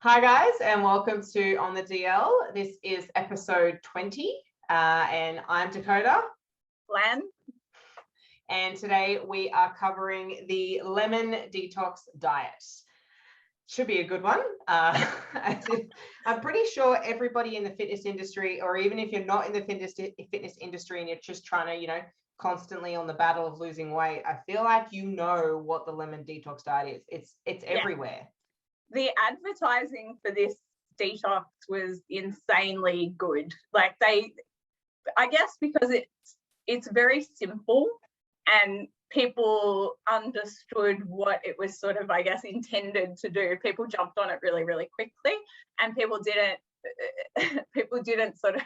Hi guys, and welcome to On the DL. This is episode 20, and I'm Dakoda. Lan. And today we are covering the lemon detox diet. Should be a good one. I'm pretty sure everybody in the fitness industry, or even if you're not in the fitness industry and you're just trying to, constantly on the battle of losing weight, I feel like you know what the lemon detox diet is. It's everywhere. The advertising for this detox was insanely good. I guess because it's very simple and people understood what it was sort of, I guess, intended to do. People jumped on it really, really quickly, and people didn't sort of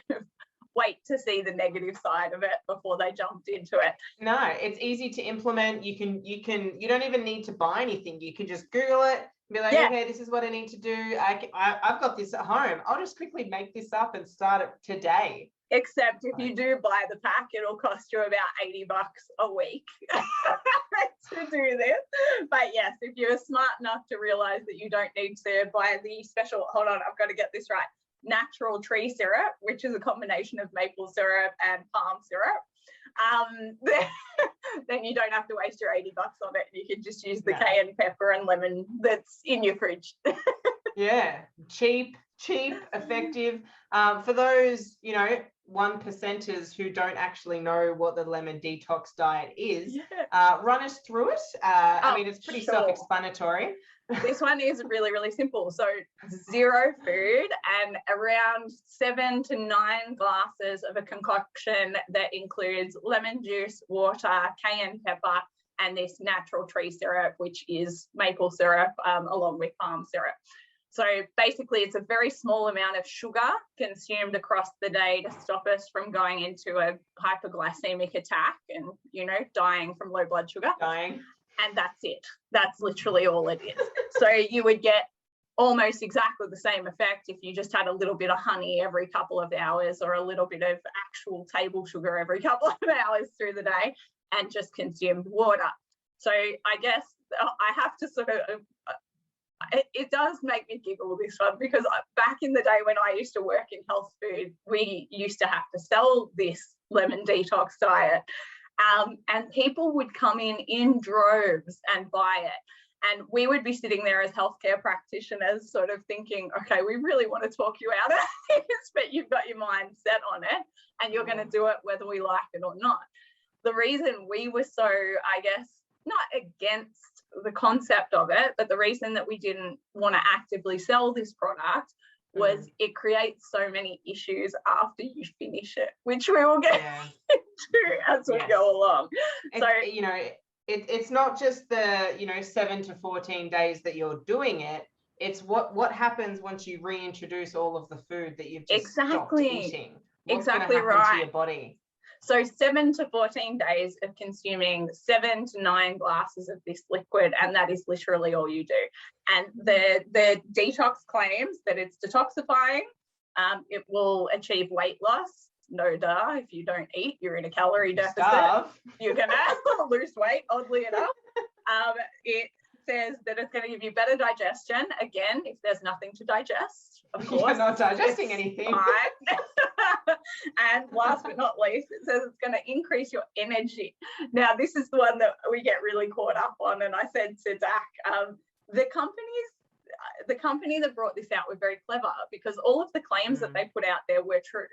wait to see the negative side of it before they jumped into it. No, it's easy to implement. You don't even need to buy anything. You can just Google it, be like, okay, this is what I need to do. I've got this at home. I'll just quickly make this up and start it today. Except if you do buy the pack, it'll cost you about $80 a week to do this. But yes, if you're smart enough to realize that you don't need to buy the special, hold on, I've got to get this right, natural tree syrup, which is a combination of maple syrup and palm syrup, then you don't have to waste your $80 on it. You can just use the cayenne pepper and lemon that's in your fridge. Yeah, cheap, effective. For those, 1%ers who don't actually know what the lemon detox diet is, run us through it. I mean, it's pretty self-explanatory. This one is really, really simple. So 0 food and around 7 to 9 glasses of a concoction that includes lemon juice, water, cayenne pepper, and this natural tree syrup, which is maple syrup along with palm syrup. So basically, it's a very small amount of sugar consumed across the day to stop us from going into a hypoglycemic attack and, dying from low blood sugar. And that's it. That's literally all it is. So you would get almost exactly the same effect if you just had a little bit of honey every couple of hours or a little bit of actual table sugar every couple of hours through the day and just consumed water. So I guess I have to sort of, it does make me giggle, this one, because back in the day when I used to work in health food, we used to have to sell this lemon detox diet. And people would come in droves and buy it. And we would be sitting there as healthcare practitioners sort of thinking, okay, we really want to talk you out of this, but you've got your mind set on it and you're going to do it whether we like it or not. The reason we were so, I guess, not against the concept of it, but the reason that we didn't want to actively sell this product was it creates so many issues after you finish it, which we will get into as we go along. So, it's not just the, 7 to 14 days that you're doing it. It's what happens once you reintroduce all of the food that you've just stopped eating. What's going to happen to your body? So 7 to 14 days of consuming 7 to 9 glasses of this liquid, and that is literally all you do. And the detox claims that it's detoxifying, it will achieve weight loss. No duh, if you don't eat, you're in a calorie deficit. You're going to lose weight, oddly enough. It says that it's going to give you better digestion. Again, if there's nothing to digest, of course. You're not digesting anything. And last but not least, it says it's going to increase your energy. Now, this is the one that we get really caught up on. And I said to Dak, the company that brought this out were very clever, because all of the claims that they put out there were true.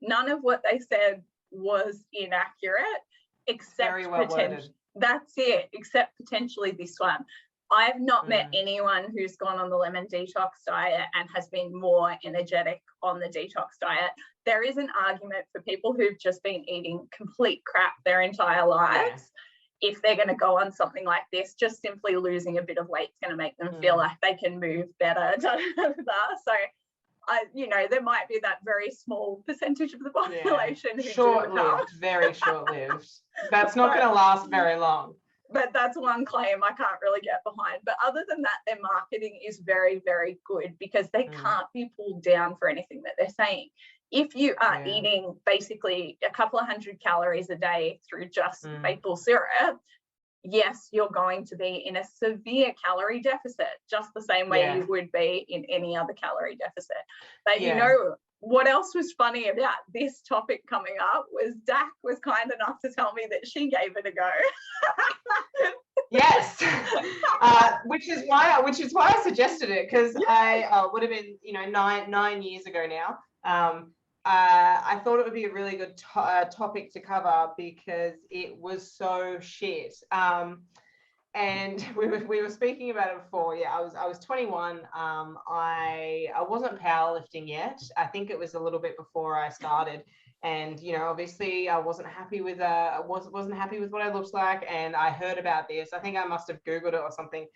None of what they said was inaccurate, except very well worded. That's it, except potentially this one. I've not met anyone who's gone on the lemon detox diet and has been more energetic on the detox diet. There is an argument for people who've just been eating complete crap their entire lives. If they're going to go on something like this, just simply losing a bit of weight is going to make them feel like they can move better. So, there might be that very small percentage of the population who short-lived, very short-lived. That's not going to last very long. But that's one claim I can't really get behind. But other than that, their marketing is very, very good, because they can't be pulled down for anything that they're saying. If you are eating basically a couple of 100 calories a day through just maple syrup, yes, you're going to be in a severe calorie deficit, just the same way you would be in any other calorie deficit. But you know, what else was funny about this topic coming up was Dak was kind enough to tell me that she gave it a go. Yes, which is why I suggested it, because I would have been, you know, nine years ago now. I thought it would be a really good topic to cover because it was so shit. And we were speaking about it before. Yeah, I was 21. I wasn't powerlifting yet. I think it was a little bit before I started. And, you know, obviously I wasn't happy with wasn't happy with what I looked like. And I heard about this. I think I must have Googled it or something.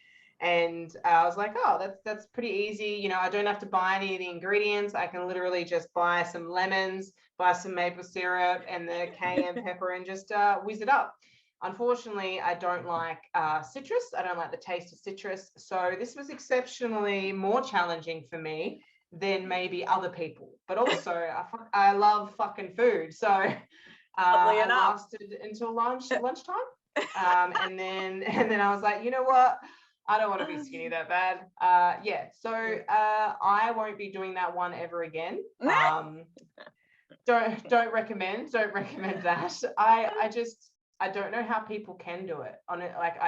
And I was like, oh, that's pretty easy. You know, I don't have to buy any of the ingredients. I can literally just buy some lemons, buy some maple syrup and the cayenne pepper and just whiz it up. Unfortunately, I don't like citrus. I don't like the taste of citrus. So this was exceptionally more challenging for me than maybe other people. But also, I love fucking food. So I lasted until lunchtime. And then I was like, you know what? I don't want to be skinny that bad. So I won't be doing that one ever again. Don't recommend that. I don't know how people can do it on it. Like,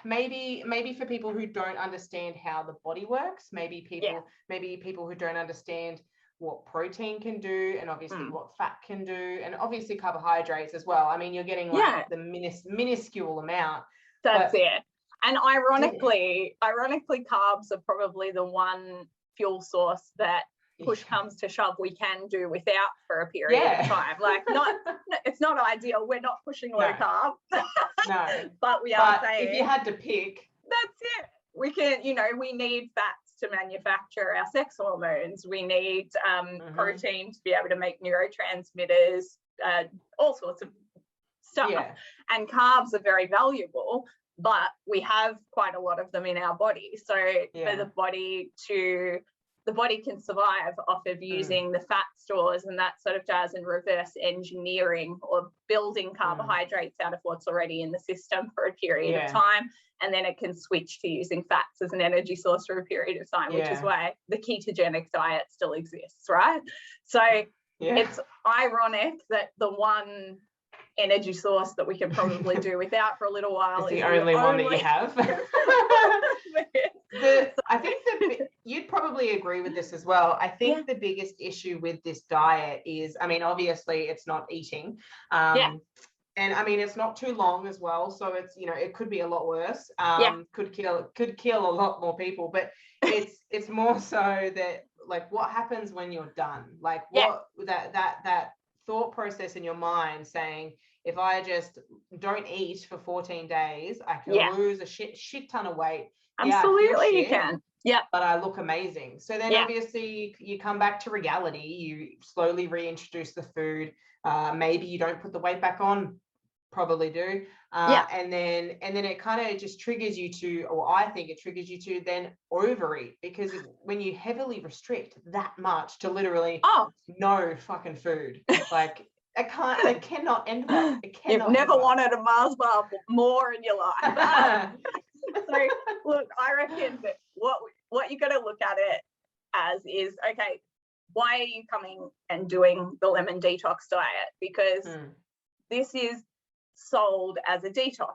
maybe for people who don't understand how the body works, maybe people who don't understand what protein can do, and obviously what fat can do, and obviously carbohydrates as well. I mean, you're getting like the minuscule amount. That's it. And ironically, carbs are probably the one fuel source that push comes to shove we can do without for a period of time. Like, it's not ideal. We're not pushing low carb. No. But we are saying, if you had to pick, that's it. We can, you know, we need fats to manufacture our sex hormones. We need protein to be able to make neurotransmitters, all sorts of stuff. And carbs are very valuable, but we have quite a lot of them in our body. So for the body can survive off of using the fat stores and that sort of jazz, and reverse engineering or building carbohydrates out of what's already in the system for a period of time. And then it can switch to using fats as an energy source for a period of time, which is why the ketogenic diet still exists, right? So it's ironic that the one energy source that we can probably do without for a little while is the only one that you have. I think that you'd probably agree with this as well. I think the biggest issue with this diet is, I mean, obviously it's not eating. And I mean, it's not too long as well. So it's, you know, it could be a lot worse. Could kill a lot more people, but it's more so that, like, what happens when you're done? Like, what that thought process in your mind saying, if I just don't eat for 14 days, I can lose a shit ton of weight. Absolutely, you can. But I look amazing. So then obviously you come back to reality. You slowly reintroduce the food. Maybe you don't put the weight back on. Probably do. And then it kind of just triggers you to, or I think it triggers you to then overeat, because when you heavily restrict that much to literally no fucking food, like it cannot end well. You've never wanted a Mars bar more in your life. So look, I reckon that what you got to look at it as is, okay, why are you coming and doing the lemon detox diet? Because this is sold as a detox,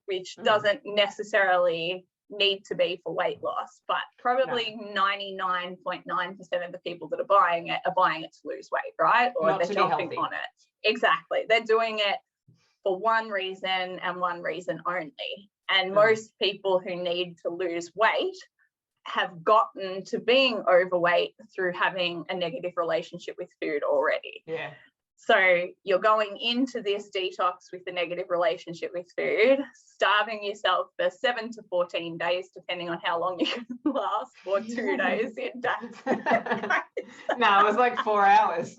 which doesn't necessarily need to be for weight loss, but probably 99.9% of the people that are buying it to lose weight, right? Or not they're jumping on it. Exactly. They're doing it for one reason and one reason only. And most people who need to lose weight have gotten to being overweight through having a negative relationship with food already. So you're going into this detox with a negative relationship with food, starving yourself for 7 to 14 days, depending on how long you can last, or 2 days in that. No, it was like 4 hours.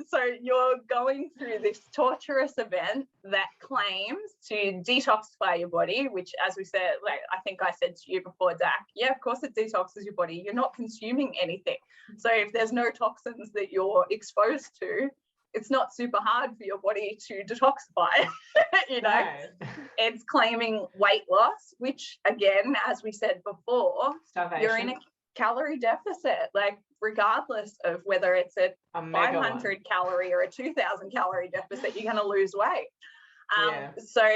So you're going through this torturous event that claims to detoxify your body, which, as we said, like I think I said to you before, Dak, of course it detoxes your body. You're not consuming anything. So if there's no toxins that you're exposed to, it's not super hard for your body to detoxify. You know, No. it's claiming weight loss, which again, as we said before, Starvation. you're in a calorie deficit, like regardless of whether it's a 500 calorie or a 2000 calorie deficit, you're going to lose weight. So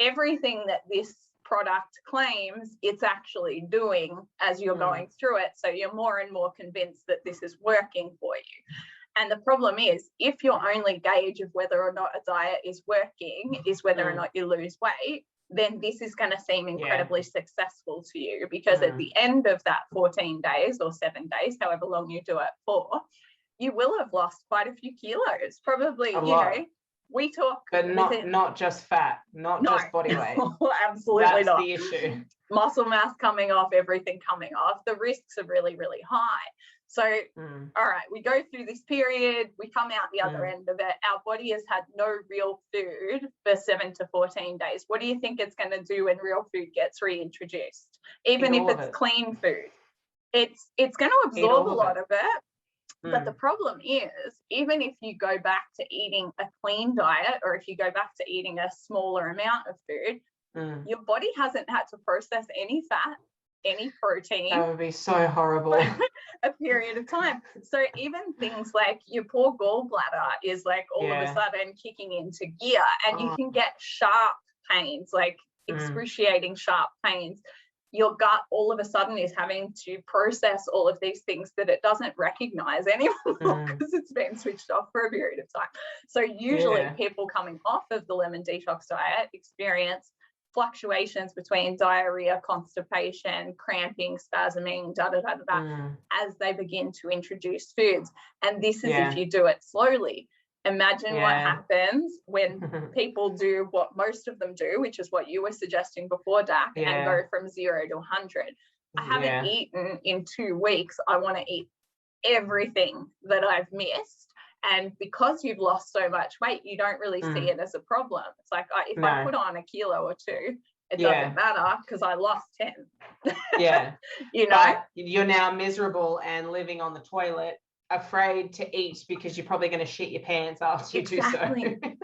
everything that this product claims, it's actually doing as you're going through it. So you're more and more convinced that this is working for you. And the problem is, if your only gauge of whether or not a diet is working is whether or not you lose weight, then this is going to seem incredibly successful to you, because at the end of that 14 days or 7 days, however long you do it for, you will have lost quite a few kilos, probably, you know. We talk, but not just fat, not just body weight. Absolutely not. That's the issue. Muscle mass coming off, everything coming off. The risks are really, really high. So, all right, we go through this period, we come out the other end of it. Our body has had no real food for 7 to 14 days. What do you think it's going to do when real food gets reintroduced? Even if it's clean food, it's going to absorb a lot of it. But the problem is, even if you go back to eating a clean diet, or if you go back to eating a smaller amount of food, your body hasn't had to process any fat, any protein. That would be so horrible. A period of time. So even things like your poor gallbladder is like all of a sudden kicking into gear, and you can get sharp pains, like excruciating sharp pains. Your gut all of a sudden is having to process all of these things that it doesn't recognize anymore because it's been switched off for a period of time. So usually people coming off of the lemon detox diet experience fluctuations between diarrhea, constipation, cramping, spasming, as they begin to introduce foods. And this is if you do it slowly. Imagine what happens when people do what most of them do, which is what you were suggesting before, Dak, and go from 0 to 100. I haven't eaten in 2 weeks. I want to eat everything that I've missed. And because you've lost so much weight, you don't really see it as a problem. It's like, if I put on a kilo or 2, it doesn't matter because I lost 10. You know, but you're now miserable and living on the toilet, afraid to eat because you're probably going to shit your pants after you do so.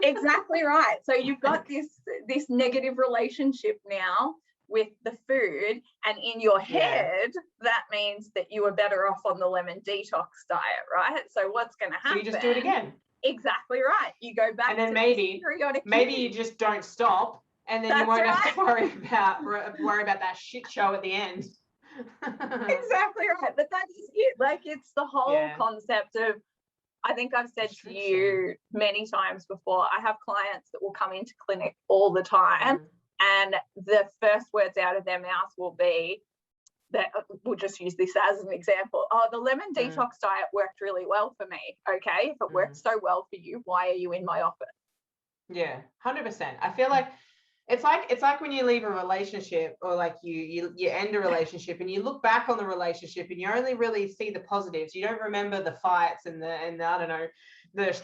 Exactly right. So you've got this negative relationship now with the food, and in your head that means that you were better off on the lemon detox diet, right? So what's going to happen? So you just do it again. Exactly right. You go back, and then to maybe you just don't stop, and then you won't have to worry about that shit show at the end. Exactly right. But that is it. Like, it's the whole concept of, I think I've said to you many times before, I have clients that will come into clinic all the time, and the first words out of their mouth will be that, we'll just use this as an example. Oh, the lemon detox diet worked really well for me. Okay, if it worked so well for you, why are you in my office? Yeah, 100%. I feel like it's like when you leave a relationship, or like you end a relationship and you look back on the relationship and you only really see the positives. You don't remember the fights and the I don't know,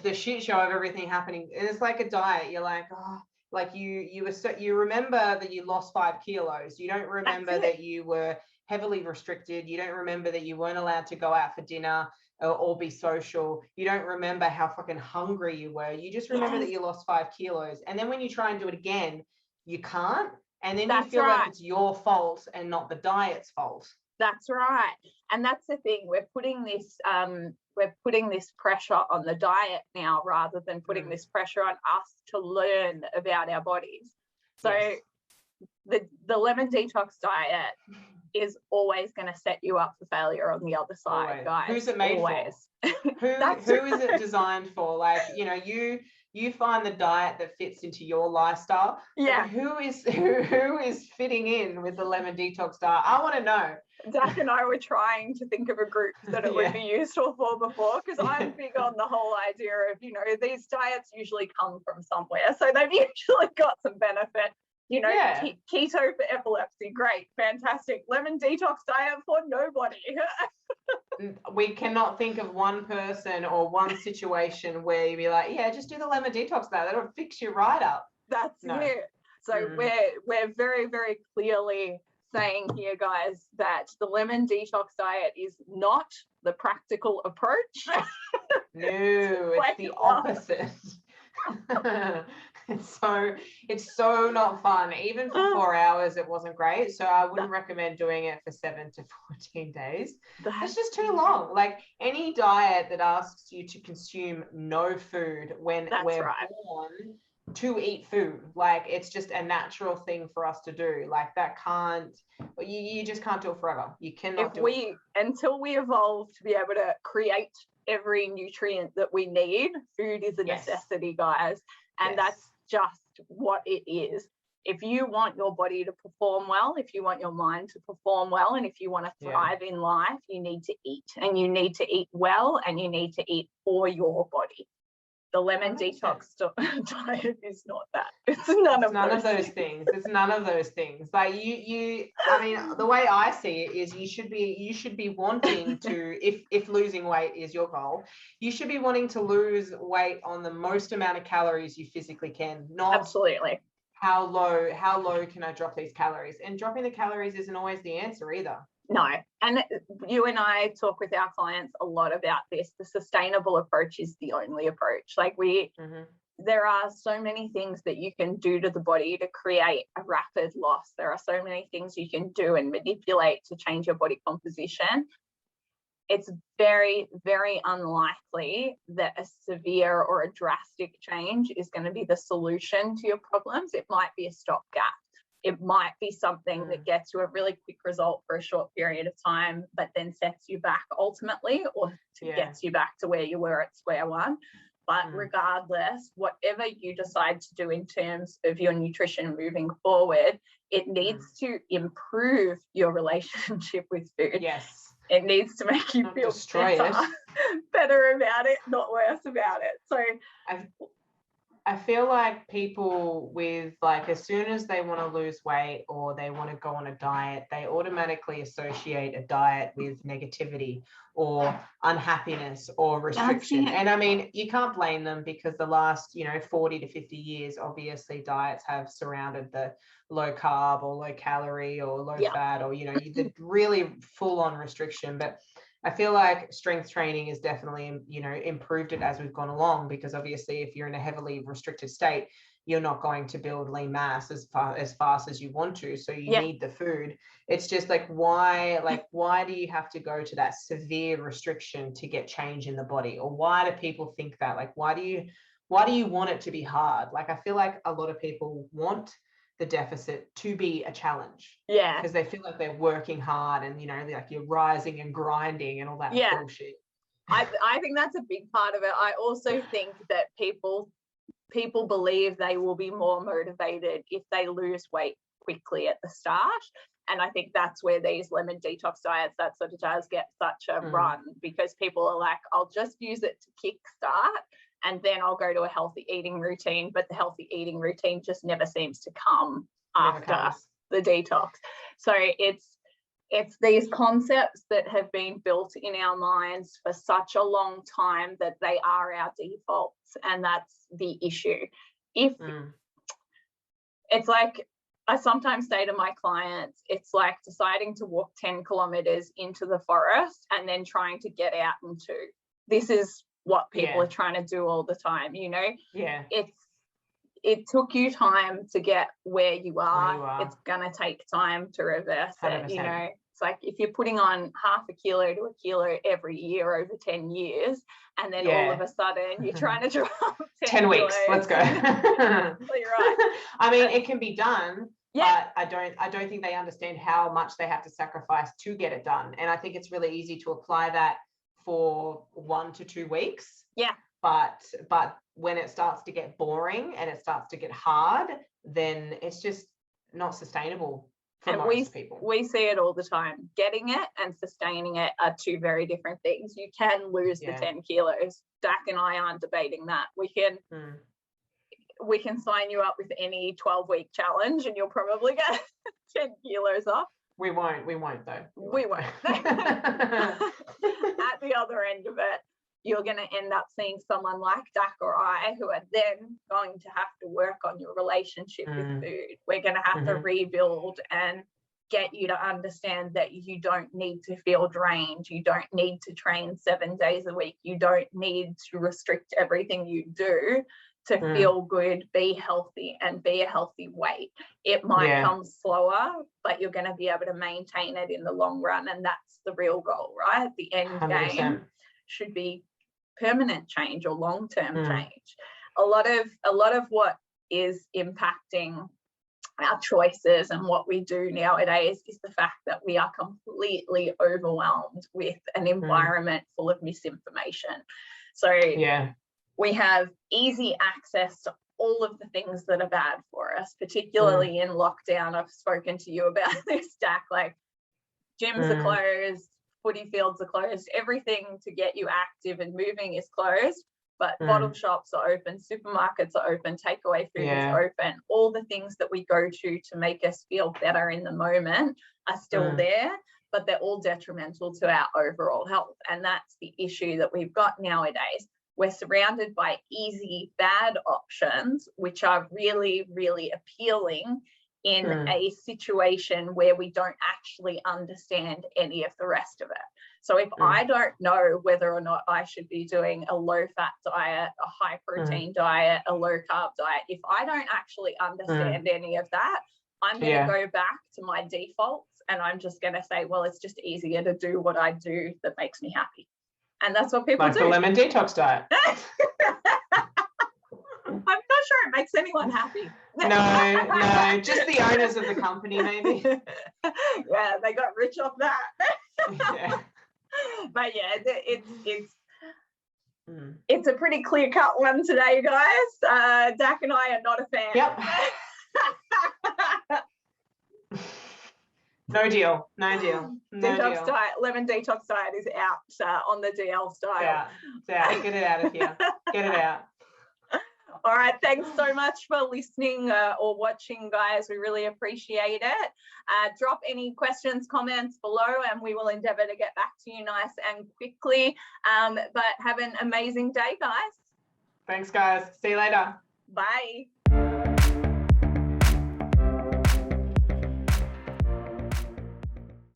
the shit show of everything happening. And it's like a diet. You're like, oh, like you remember that you lost 5 kilos. You don't remember that you were heavily restricted. You don't remember that you weren't allowed to go out for dinner or be social. You don't remember how fucking hungry you were. You just remember that you lost 5 kilos. And then when you try and do it again, you can't. And then you feel like it's your fault and not the diet's fault. That's right. And that's the thing. We're putting this pressure on the diet now, rather than putting this pressure on us to learn about our bodies. So the lemon detox diet is always going to set you up for failure on the other side, guys. Who's it made for? Who is it designed for? Like, you know, you find the diet that fits into your lifestyle. Yeah. Who is fitting in with the lemon detox diet? I want to know. Dak and I were trying to think of a group that it would be useful for before, because I'm big on the whole idea of, you know, these diets usually come from somewhere, so they've usually got some benefit. You know, keto for epilepsy, great, fantastic. Lemon detox diet for nobody. We cannot think of one person or one situation where you'd be like, yeah, just do the lemon detox diet. That'll fix you right up. That's it. So we're very, very clearly saying here, guys, that the lemon detox diet is not the practical approach. No, it's the opposite. It's so not fun. Even for 4 hours, it wasn't great. So I wouldn't recommend doing it for 7 to 14 days. It's just too long. Like any diet that asks you to consume no food when we're born to eat food, like it's just a natural thing for us to do. Like that you just can't do it forever. You cannot do it. Until we evolve to be able to create every nutrient that we need, food is a necessity, guys. And that's just what it is. If you want your body to perform well, if you want your mind to perform well, and if you want to thrive in life, you need to eat, and you need to eat well, and you need to eat for your body. The lemon detox diet is not that. It's none of those things. It's none of those things. Like I mean, the way I see it is you should be wanting to, if losing weight is your goal, you should be wanting to lose weight on the most amount of calories you physically can. Not absolutely how low can I drop these calories? And dropping the calories isn't always the answer either. No. And you and I talk with our clients a lot about this. The sustainable approach is the only approach. Like there are so many things that you can do to the body to create a rapid loss. There are so many things you can do and manipulate to change your body composition. It's very, very unlikely that a severe or a drastic change is going to be the solution to your problems. It might be a stopgap. It might be something that gets you a really quick result for a short period of time, but then sets you back ultimately, or gets you back to where you were at square one. But regardless, whatever you decide to do in terms of your nutrition moving forward, it needs to improve your relationship with food. Yes. It needs to make you feel better about it, not worse about it. So I feel like people with, like, as soon as they want to lose weight or they want to go on a diet, they automatically associate a diet with negativity or unhappiness or restriction. And I mean, you can't blame them, because the last 40 to 50 years, obviously diets have surrounded the low carb or low calorie or low fat, or the really full on restriction. But I feel like strength training is definitely, improved it as we've gone along, because obviously if you're in a heavily restricted state, you're not going to build lean mass as fast as you want to. So you need the food. It's just why do you have to go to that severe restriction to get change in the body? Or why do people think that? Like, why do you want it to be hard? Like, I feel like a lot of people want the deficit to be a challenge, because they feel like they're working hard, and like you're rising and grinding and all that bullshit. I think that's a big part of it. I also think that people believe they will be more motivated if they lose weight quickly at the start, and I think that's where these lemon detox diets, that sort of does get such a run, because people are like, I'll just use it to kickstart, and then I'll go to a healthy eating routine. But the healthy eating routine just never seems to come after the detox. So it's these concepts that have been built in our minds for such a long time that they are our defaults, and that's the issue. It's like, I sometimes say to my clients, it's like deciding to walk 10 kilometers into the forest and then trying to get out in 2. This is what people are trying to do all the time, it took you time to get where you are. It's gonna take time to reverse 100%. It. It's like if you're putting on half a kilo to a kilo every year over 10 years, and then all of a sudden you're trying to drop 10 weeks. Let's go. You're right. I mean, it can be done. But I don't think they understand how much they have to sacrifice to get it done. And I think it's really easy to apply that for 1 to 2 weeks. But when it starts to get boring and it starts to get hard, then it's just not sustainable for most people. We see it all the time. Getting it and sustaining it are 2 very different things. You can lose the 10 kilos. Dak and I aren't debating that. We can sign you up with any 12-week challenge and you'll probably get 10 kilos off. We won't though. We won't. At the other end of it, you're going to end up seeing someone like Dak or I, who are then going to have to work on your relationship with food. We're going to have to rebuild and get you to understand that you don't need to feel drained. You don't need to train 7 days a week. You don't need to restrict everything you do to feel good, be healthy, and be a healthy weight. It might come slower, but you're going to be able to maintain it in the long run. And that's the real goal, right? The end 100%. game should be permanent change or long-term change. A lot of what is impacting our choices and what we do nowadays is the fact that we are completely overwhelmed with an environment full of misinformation. So we have easy access to all of the things that are bad for us, particularly in lockdown. I've spoken to you about this, Dak, like gyms are closed, footy fields are closed, everything to get you active and moving is closed. But bottle shops are open, supermarkets are open, takeaway food is open. All the things that we go to make us feel better in the moment are still there, but they're all detrimental to our overall health. And that's the issue that we've got nowadays. We're surrounded by easy, bad options, which are really, really appealing in a situation where we don't actually understand any of the rest of it. So if I don't know whether or not I should be doing a low-fat diet, a high-protein diet, a low-carb diet, if I don't actually understand any of that, I'm going to go back to my defaults and I'm just going to say, well, it's just easier to do what I do that makes me happy. And that's what people do. Like the lemon detox diet. I'm not sure it makes anyone happy. No, just the owners of the company, maybe. Yeah, they got rich off that. But yeah, it's a pretty clear-cut one today, guys. Dak and I are not a fan. Yep. No deal. Detox diet, lemon detox diet is out on the DL style. Yeah, get it out of here. Get it out. All right, thanks so much for listening or watching, guys. We really appreciate it. Drop any questions, comments below, and we will endeavour to get back to you nice and quickly. But have an amazing day, guys. Thanks, guys. See you later. Bye.